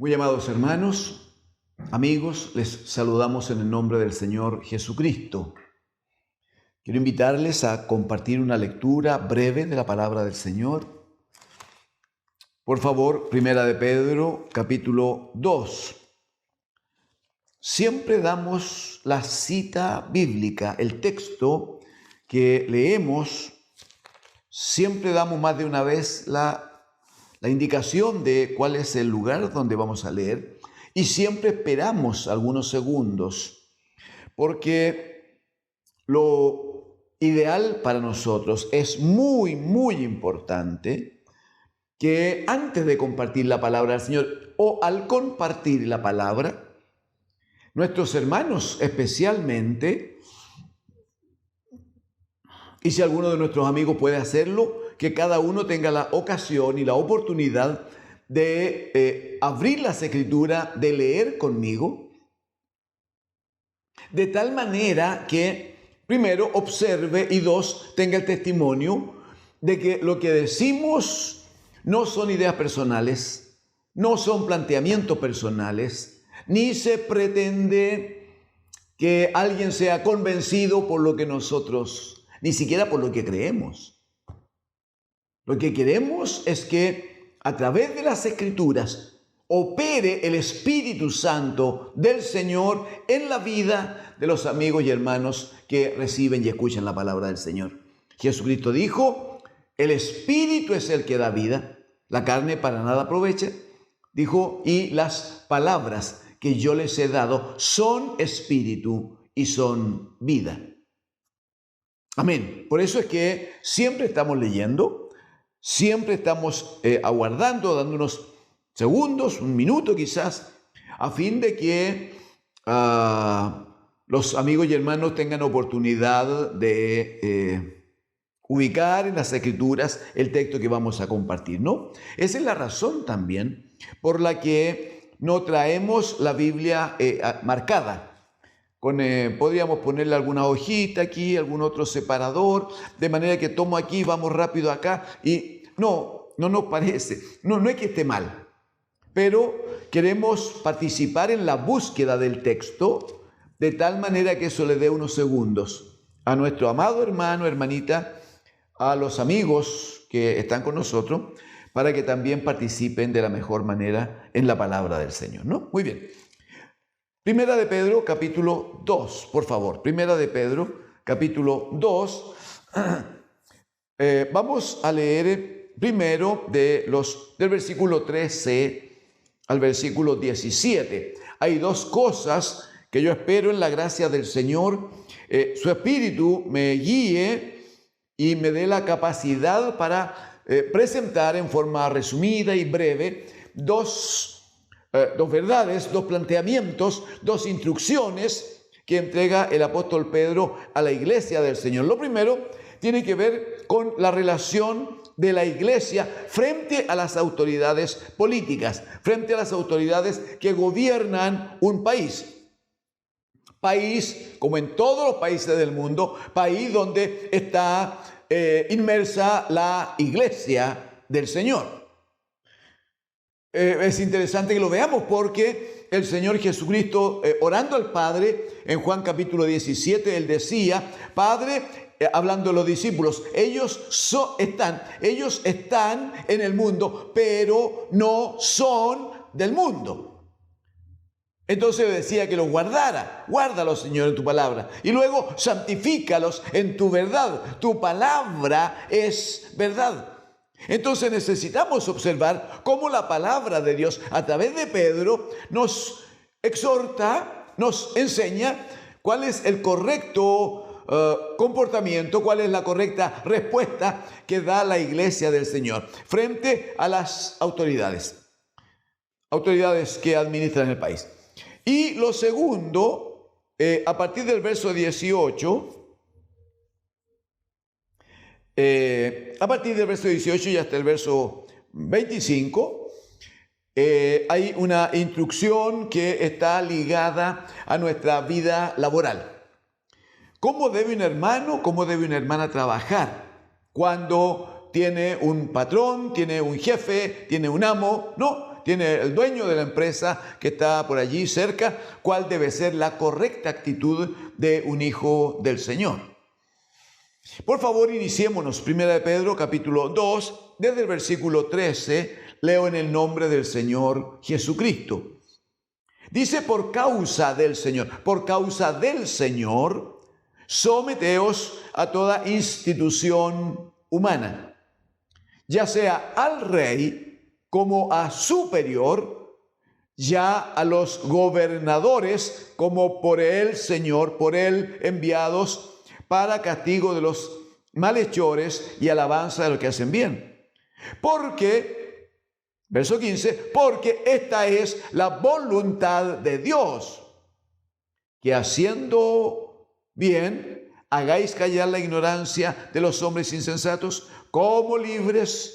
Muy amados hermanos, amigos, les saludamos en el nombre del Señor Jesucristo. Quiero invitarles a compartir una lectura breve de la palabra del Señor. Por favor, Primera de Pedro, capítulo 2. Siempre damos la cita bíblica, el texto que leemos, siempre damos más de una vez la indicación de cuál es el lugar donde vamos a leer y siempre esperamos algunos segundos porque lo ideal para nosotros es muy importante que antes de compartir la palabra del Señor o al compartir la palabra, nuestros hermanos especialmente, y si alguno de nuestros amigos puede hacerlo, que cada uno tenga la ocasión y la oportunidad de abrir las Escrituras, de leer conmigo, de tal manera que, primero, observe y dos, tenga el testimonio de que lo que decimos no son ideas personales, no son planteamientos personales, ni se pretende que alguien sea convencido por lo que nosotros, ni siquiera por lo que creemos. Lo que queremos es que a través de las Escrituras opere el Espíritu Santo del Señor en la vida de los amigos y hermanos que reciben y escuchan la palabra del Señor. Jesucristo dijo, el Espíritu es el que da vida, la carne para nada aprovecha. Dijo, y las palabras que yo les he dado son espíritu y son vida. Amén. Por eso es que siempre estamos leyendo, siempre estamos aguardando, dando unos segundos, un minuto quizás, a fin de que los amigos y hermanos tengan oportunidad de ubicar en las Escrituras el texto que vamos a compartir, ¿no? Esa es la razón también por la que no traemos la Biblia marcada. Podríamos ponerle alguna hojita aquí, algún otro separador, de manera que tomo aquí, vamos rápido acá, y no nos parece, no es que esté mal, pero queremos participar en la búsqueda del texto, de tal manera que eso le dé unos segundos a nuestro amado hermano, hermanita, a los amigos que están con nosotros, para que también participen de la mejor manera en la palabra del Señor, ¿no? Muy bien. Primera de Pedro, capítulo 2, por favor. Primera de Pedro, capítulo 2. Vamos a leer primero del versículo 13 al versículo 17. Hay dos cosas que yo espero en la gracia del Señor. Su Espíritu me guíe y me dé la capacidad para presentar en forma resumida y breve dos verdades, dos planteamientos, dos instrucciones que entrega el apóstol Pedro a la iglesia del Señor. Lo primero tiene que ver con la relación de la iglesia frente a las autoridades políticas, frente a las autoridades que gobiernan un país. País, como en todos los países del mundo, país donde está inmersa la iglesia del Señor. Es interesante que lo veamos porque el Señor Jesucristo, orando al Padre, en Juan capítulo 17, Él decía, Padre, hablando de los discípulos, ellos están en el mundo, pero no son del mundo. Entonces decía que los guárdalos, Señor, en tu palabra. Y luego santifícalos en tu verdad. Tu palabra es verdad. Entonces necesitamos observar cómo la palabra de Dios a través de Pedro nos exhorta, nos enseña cuál es el correcto comportamiento, cuál es la correcta respuesta que da la iglesia del Señor frente a las autoridades que administran el país. Y lo segundo, a partir del verso 18, a partir del verso 18 y hasta el verso 25, hay una instrucción que está ligada a nuestra vida laboral. ¿Cómo debe un hermano, cómo debe una hermana trabajar cuando tiene un patrón, tiene un jefe, tiene un amo? No, tiene el dueño de la empresa que está por allí cerca, cuál debe ser la correcta actitud de un hijo del Señor. Por favor, iniciémonos. Primera de Pedro, capítulo 2, desde el versículo 13, leo en el nombre del Señor Jesucristo. Dice, por causa del Señor, someteos a toda institución humana, ya sea al rey como a superior, ya a los gobernadores como por el Señor, por él enviados para castigo de los malhechores y alabanza de los que hacen bien. Porque, verso 15, porque esta es la voluntad de Dios, que haciendo bien hagáis callar la ignorancia de los hombres insensatos como libres,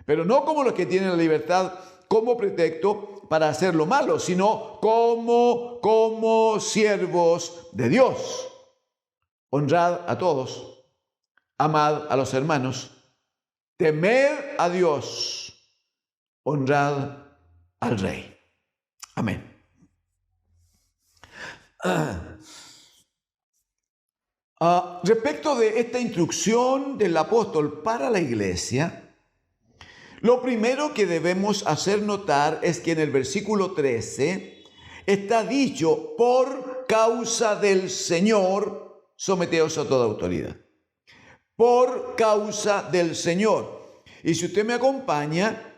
pero no como los que tienen la libertad como pretexto para hacer lo malo, sino como siervos de Dios. Honrad a todos, amad a los hermanos, temed a Dios, honrad al Rey. Amén. Respecto de esta instrucción del apóstol para la iglesia, lo primero que debemos hacer notar es que en el versículo 13 está dicho, por causa del Señor, someteos a toda autoridad. Por causa del Señor. Y si usted me acompaña,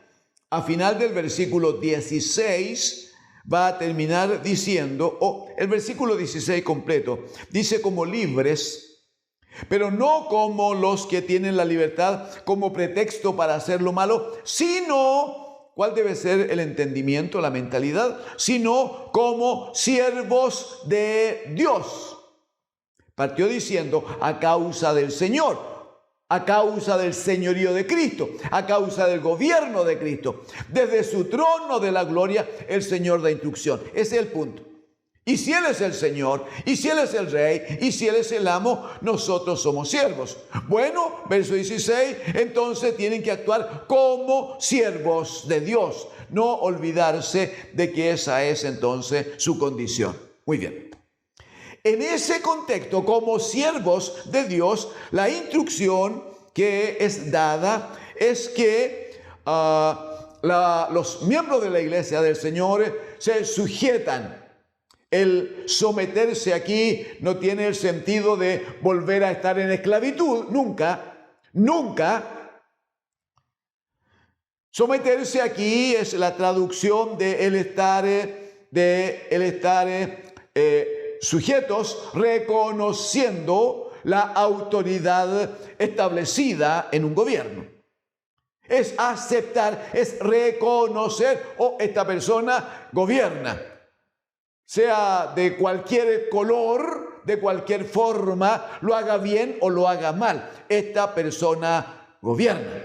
a final del versículo 16 va a terminar diciendo, el versículo 16 completo, dice como libres, pero no como los que tienen la libertad como pretexto para hacer lo malo, sino, ¿cuál debe ser el entendimiento, la mentalidad? Sino como siervos de Dios. Partió diciendo, a causa del Señor, a causa del señorío de Cristo, a causa del gobierno de Cristo. Desde su trono de la gloria, el Señor da instrucción. Ese es el punto. Y si Él es el Señor, y si Él es el Rey, y si Él es el amo, nosotros somos siervos. Bueno, verso 16, entonces tienen que actuar como siervos de Dios. No olvidarse de que esa es entonces su condición. Muy bien. En ese contexto, como siervos de Dios, la instrucción que es dada es que los miembros de la iglesia del Señor se sujetan. El someterse aquí no tiene el sentido de volver a estar en esclavitud, nunca. Someterse aquí es la traducción de el estar sujetos reconociendo la autoridad establecida en un gobierno. Es aceptar, es reconocer, esta persona gobierna, sea de cualquier color, de cualquier forma, lo haga bien o lo haga mal. Esta persona gobierna.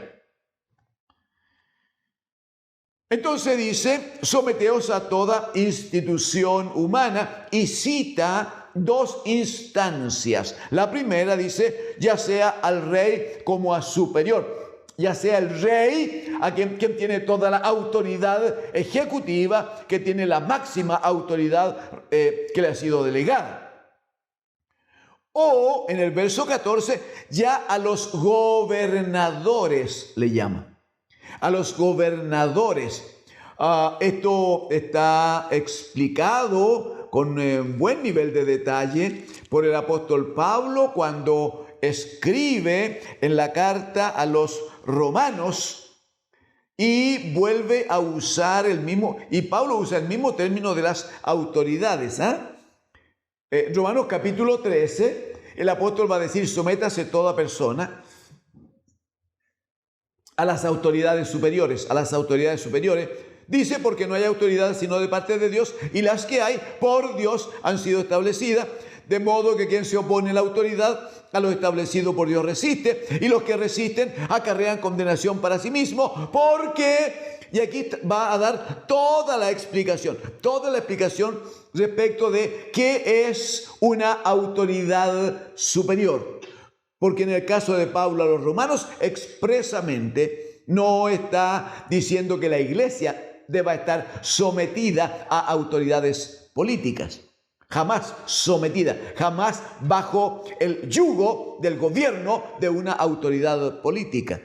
Entonces dice, someteos a toda institución humana y cita dos instancias. La primera dice, ya sea al rey como a superior, ya sea el rey, a quien tiene toda la autoridad ejecutiva, que tiene la máxima autoridad que le ha sido delegada. O en el verso 14, ya a los gobernadores le llama. A los gobernadores. Esto está explicado con buen nivel de detalle por el apóstol Pablo cuando escribe en la carta a los romanos y vuelve a usar y Pablo usa el mismo término de las autoridades. Romanos capítulo 13, el apóstol va a decir, sométase toda persona a las autoridades superiores, Dice, porque no hay autoridad sino de parte de Dios, y las que hay por Dios han sido establecidas, de modo que quien se opone a la autoridad, a lo establecido por Dios resiste, y los que resisten acarrean condenación para sí mismos, porque, y aquí va a dar toda la explicación respecto de qué es una autoridad superior. Porque en el caso de Pablo a los romanos, expresamente no está diciendo que la iglesia deba estar sometida a autoridades políticas. Jamás sometida, jamás bajo el yugo del gobierno de una autoridad política.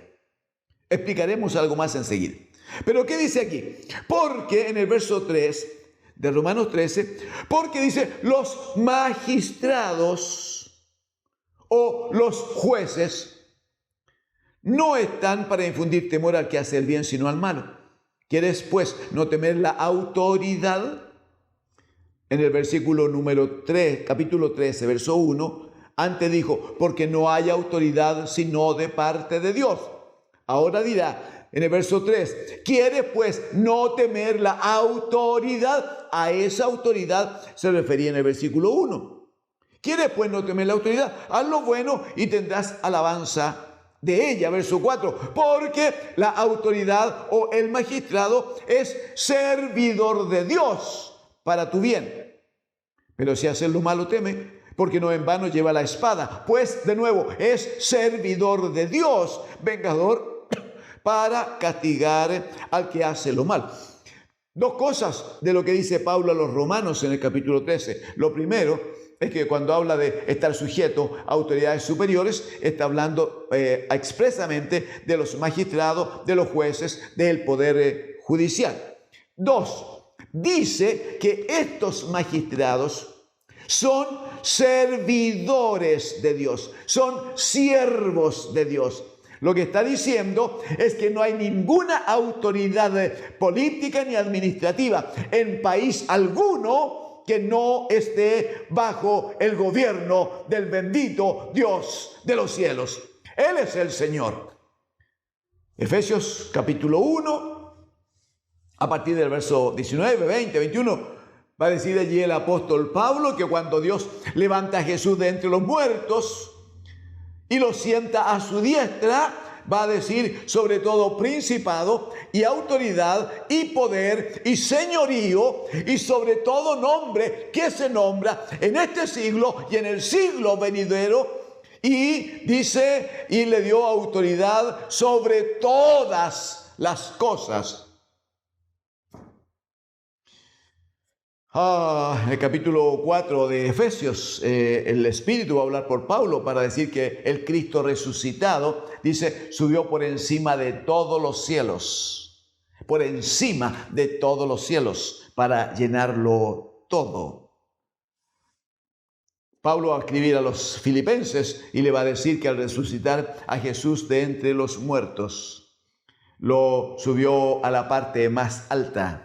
Explicaremos algo más enseguida. Pero ¿qué dice aquí? Porque en el verso 3 de Romanos 13, porque dice los magistrados o los jueces no están para infundir temor al que hace el bien, sino al malo. ¿Quieres pues no temer la autoridad? En el versículo número 3, capítulo 13, verso 1, antes dijo, porque no hay autoridad sino de parte de Dios. Ahora dirá, en el verso 3, ¿quieres pues no temer la autoridad? A esa autoridad se refería en el versículo 1. ¿Quieres pues no temer la autoridad? Haz lo bueno y tendrás alabanza de ella. Verso 4, porque la autoridad o el magistrado es servidor de Dios para tu bien. Pero si haces lo malo, teme, porque no en vano lleva la espada, pues de nuevo es servidor de Dios, vengador para castigar al que hace lo mal. Dos cosas de lo que dice Pablo a los romanos en el capítulo 13. Lo primero es que cuando habla de estar sujeto a autoridades superiores, está hablando expresamente de los magistrados, de los jueces, del poder judicial. Dos, dice que estos magistrados son servidores de Dios, son siervos de Dios. Lo que está diciendo es que no hay ninguna autoridad política ni administrativa en país alguno que no esté bajo el gobierno del bendito Dios de los cielos. Él es el Señor. Efesios capítulo 1. A partir del verso 19, 20, 21, va a decir allí el apóstol Pablo que cuando Dios levanta a Jesús de entre los muertos y lo sienta a su diestra, va a decir sobre todo principado y autoridad y poder y señorío y sobre todo nombre que se nombra en este siglo y en el siglo venidero. Y dice, y le dio autoridad sobre todas las cosas. En el capítulo 4 de Efesios, el Espíritu va a hablar por Pablo para decir que el Cristo resucitado, dice, subió por encima de todos los cielos, por encima de todos los cielos, para llenarlo todo. Pablo va a escribir a los filipenses y le va a decir que al resucitar a Jesús de entre los muertos, lo subió a la parte más alta.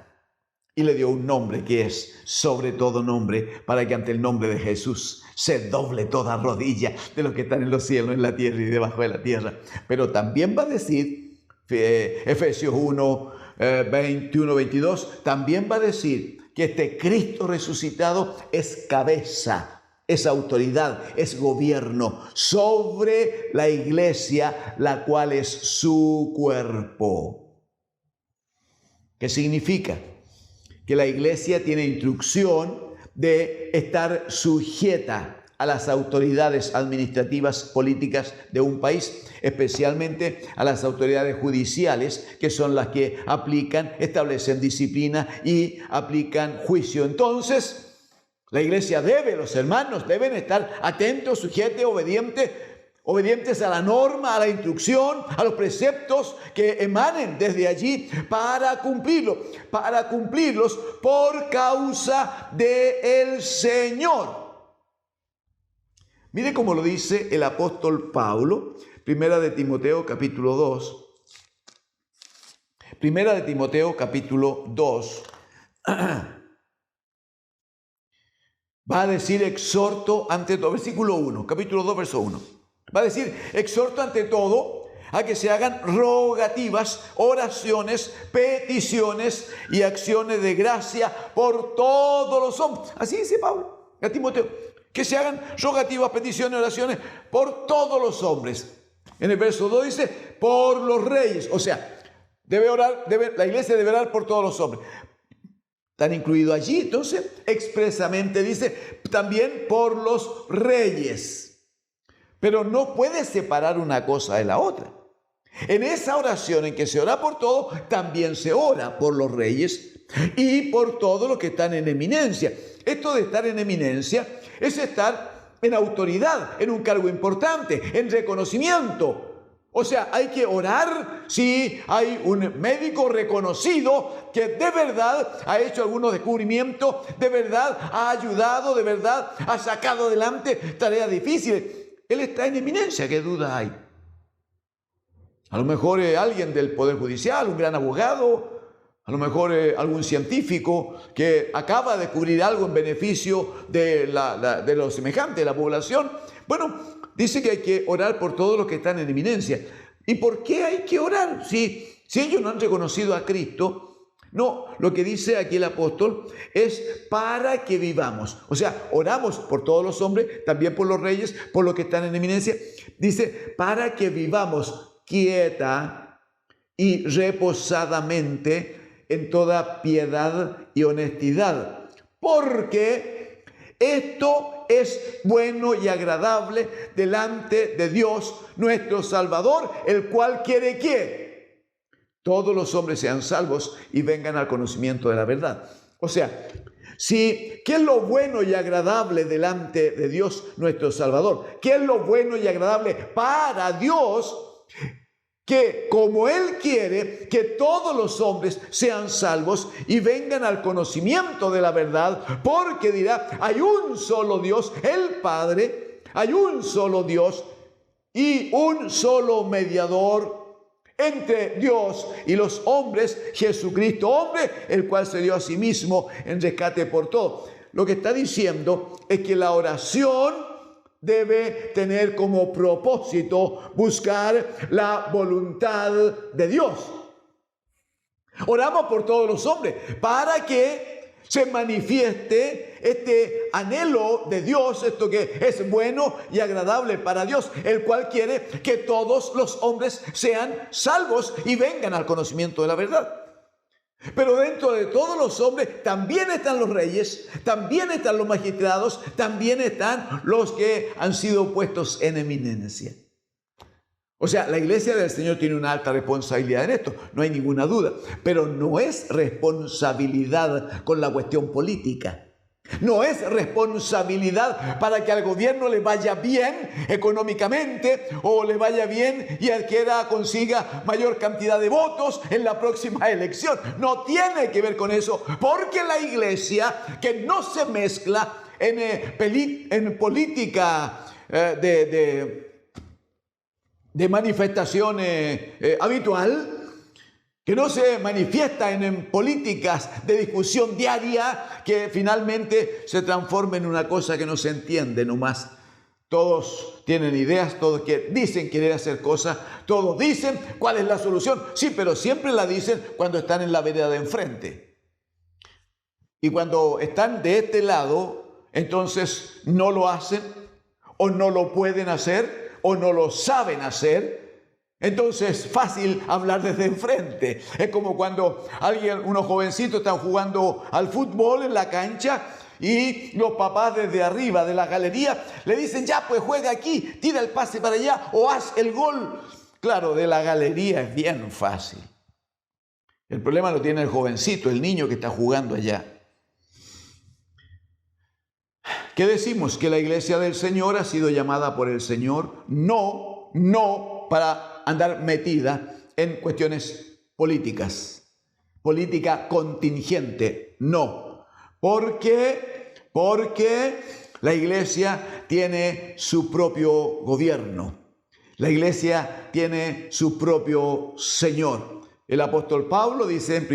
Y le dio un nombre que es sobre todo nombre, para que ante el nombre de Jesús se doble toda rodilla de los que están en los cielos, en la tierra y debajo de la tierra. Pero también va a decir, Efesios 1, 21, 22, también va a decir que este Cristo resucitado es cabeza, es autoridad, es gobierno sobre la iglesia, la cual es su cuerpo. ¿Qué significa? Que la iglesia tiene instrucción de estar sujeta a las autoridades administrativas políticas de un país, especialmente a las autoridades judiciales, que son las que aplican, establecen disciplina y aplican juicio. Entonces, la iglesia los hermanos deben estar atentos, sujetos, obedientes a la norma, a la instrucción, a los preceptos que emanen desde allí para cumplirlos por causa del Señor. Mire cómo lo dice el apóstol Pablo, Primera de Timoteo capítulo 2. Primera de Timoteo capítulo 2. Va a decir exhorto ante todo, versículo 1, capítulo 2, verso 1. Va a decir, exhorto ante todo a que se hagan rogativas, oraciones, peticiones y acciones de gracia por todos los hombres. Así dice Pablo a Timoteo, que se hagan rogativas, peticiones, oraciones por todos los hombres. En el verso 2 dice, por los reyes. O sea, la iglesia debe orar por todos los hombres. Están incluidos allí, entonces, expresamente dice, también por los reyes. Pero no puede separar una cosa de la otra. En esa oración en que se ora por todo, también se ora por los reyes y por todos los que están en eminencia. Esto de estar en eminencia es estar en autoridad, en un cargo importante, en reconocimiento. O sea, hay que orar si hay un médico reconocido que de verdad ha hecho algunos descubrimientos, de verdad ha ayudado, de verdad ha sacado adelante tareas difíciles. Él está en eminencia, ¿qué duda hay? A lo mejor alguien del Poder Judicial, un gran abogado, a lo mejor algún científico que acaba de descubrir algo en beneficio de los semejantes, de la población. Bueno, dice que hay que orar por todos los que están en eminencia. ¿Y por qué hay que orar? Si ellos no han reconocido a Cristo, no, lo que dice aquí el apóstol es para que vivamos. O sea, oramos por todos los hombres, también por los reyes, por los que están en eminencia. Dice, para que vivamos quieta y reposadamente en toda piedad y honestidad. Porque esto es bueno y agradable delante de Dios, nuestro Salvador, el cual quiere que todos los hombres sean salvos y vengan al conocimiento de la verdad. O sea, ¿qué es lo bueno y agradable delante de Dios, nuestro Salvador? ¿Qué es lo bueno y agradable para Dios? Que como Él quiere que todos los hombres sean salvos y vengan al conocimiento de la verdad, porque dirá, hay un solo Dios, el Padre, hay un solo Dios y un solo mediador entre Dios y los hombres, Jesucristo, hombre, el cual se dio a sí mismo en rescate por todo. Lo que está diciendo es que la oración debe tener como propósito buscar la voluntad de Dios. Oramos por todos los hombres para que se manifieste este anhelo de Dios, esto que es bueno y agradable para Dios, el cual quiere que todos los hombres sean salvos y vengan al conocimiento de la verdad. Pero dentro de todos los hombres también están los reyes, también están los magistrados, también están los que han sido puestos en eminencia. O sea, la iglesia del Señor tiene una alta responsabilidad en esto, no hay ninguna duda, pero no es responsabilidad con la cuestión política. No es responsabilidad para que al gobierno le vaya bien económicamente o le vaya bien y consiga mayor cantidad de votos en la próxima elección. No tiene que ver con eso, porque la iglesia, que no se mezcla en política de manifestación habitual, que no se manifiesta en políticas de discusión diaria que finalmente se transforma en una cosa que no se entiende nomás. Todos tienen ideas, todos dicen querer hacer cosas, todos dicen cuál es la solución. Sí, pero siempre la dicen cuando están en la vereda de enfrente. Y cuando están de este lado, entonces no lo hacen, o no lo pueden hacer, o no lo saben hacer. Entonces es fácil hablar desde enfrente. Es como cuando unos jovencitos están jugando al fútbol en la cancha y los papás desde arriba de la galería le dicen, ya pues juega aquí, tira el pase para allá o haz el gol. Claro, de la galería es bien fácil. El problema lo tiene el jovencito, el niño que está jugando allá. ¿Qué decimos? Que la iglesia del Señor ha sido llamada por el Señor, no para andar metida en cuestiones políticas, política contingente, no. ¿Por qué? Porque la iglesia tiene su propio gobierno, la iglesia tiene su propio Señor. El apóstol Pablo dice en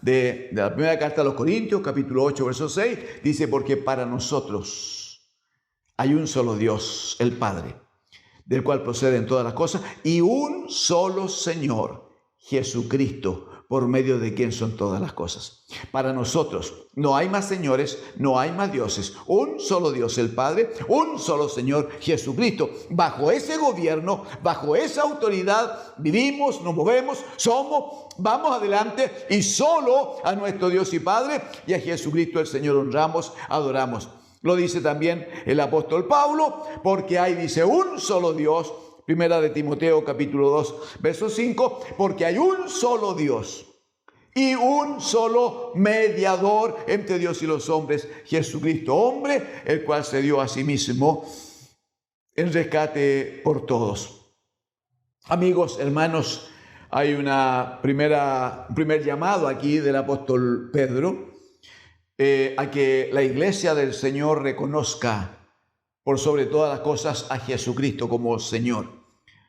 de la primera carta a los Corintios, capítulo 8, verso 6, dice, porque para nosotros hay un solo Dios, el Padre, del cual proceden todas las cosas, y un solo Señor, Jesucristo, por medio de quien son todas las cosas. Para nosotros no hay más señores, no hay más dioses, un solo Dios, el Padre, un solo Señor, Jesucristo. Bajo ese gobierno, bajo esa autoridad, vivimos, nos movemos, vamos adelante, y solo a nuestro Dios y Padre y a Jesucristo el Señor honramos, adoramos. Lo dice también el apóstol Pablo, porque hay, dice, un solo Dios Primera de Timoteo capítulo 2, verso 5, porque hay un solo Dios y un solo mediador entre Dios y los hombres, Jesucristo, hombre, el cual se dio a sí mismo en rescate por todos. Amigos, hermanos, hay un primer llamado aquí del apóstol Pedro a que la iglesia del Señor reconozca por sobre todas las cosas a Jesucristo como Señor.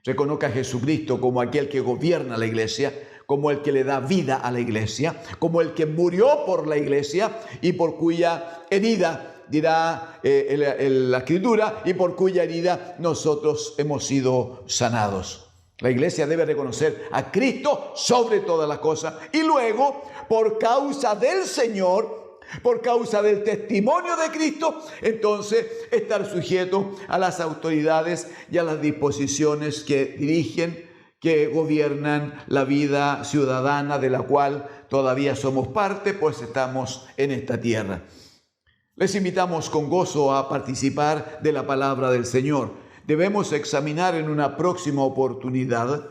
Reconozca a Jesucristo como aquel que gobierna la iglesia, como el que le da vida a la iglesia, como el que murió por la iglesia y por cuya herida, dirá la Escritura, y por cuya herida nosotros hemos sido sanados. La iglesia debe reconocer a Cristo sobre todas las cosas y luego, por causa del Señor, por causa del testimonio de Cristo, entonces estar sujeto a las autoridades y a las disposiciones que dirigen, que gobiernan la vida ciudadana de la cual todavía somos parte, pues estamos en esta tierra. Les invitamos con gozo a participar de la palabra del Señor. Debemos examinar en una próxima oportunidad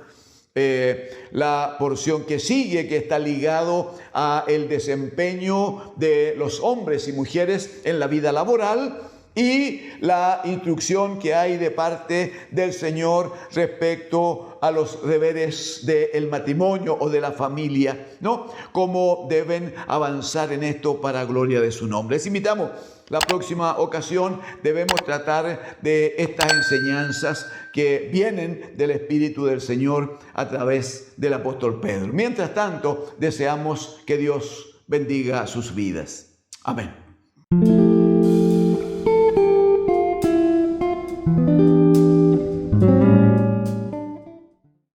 la porción que sigue, que está ligado a el desempeño de los hombres y mujeres en la vida laboral y la instrucción que hay de parte del Señor respecto a los deberes del matrimonio o de la familia, ¿no? Cómo deben avanzar en esto para gloria de su nombre. Les invitamos. La próxima ocasión debemos tratar de estas enseñanzas que vienen del Espíritu del Señor a través del apóstol Pedro. Mientras tanto, deseamos que Dios bendiga sus vidas. Amén.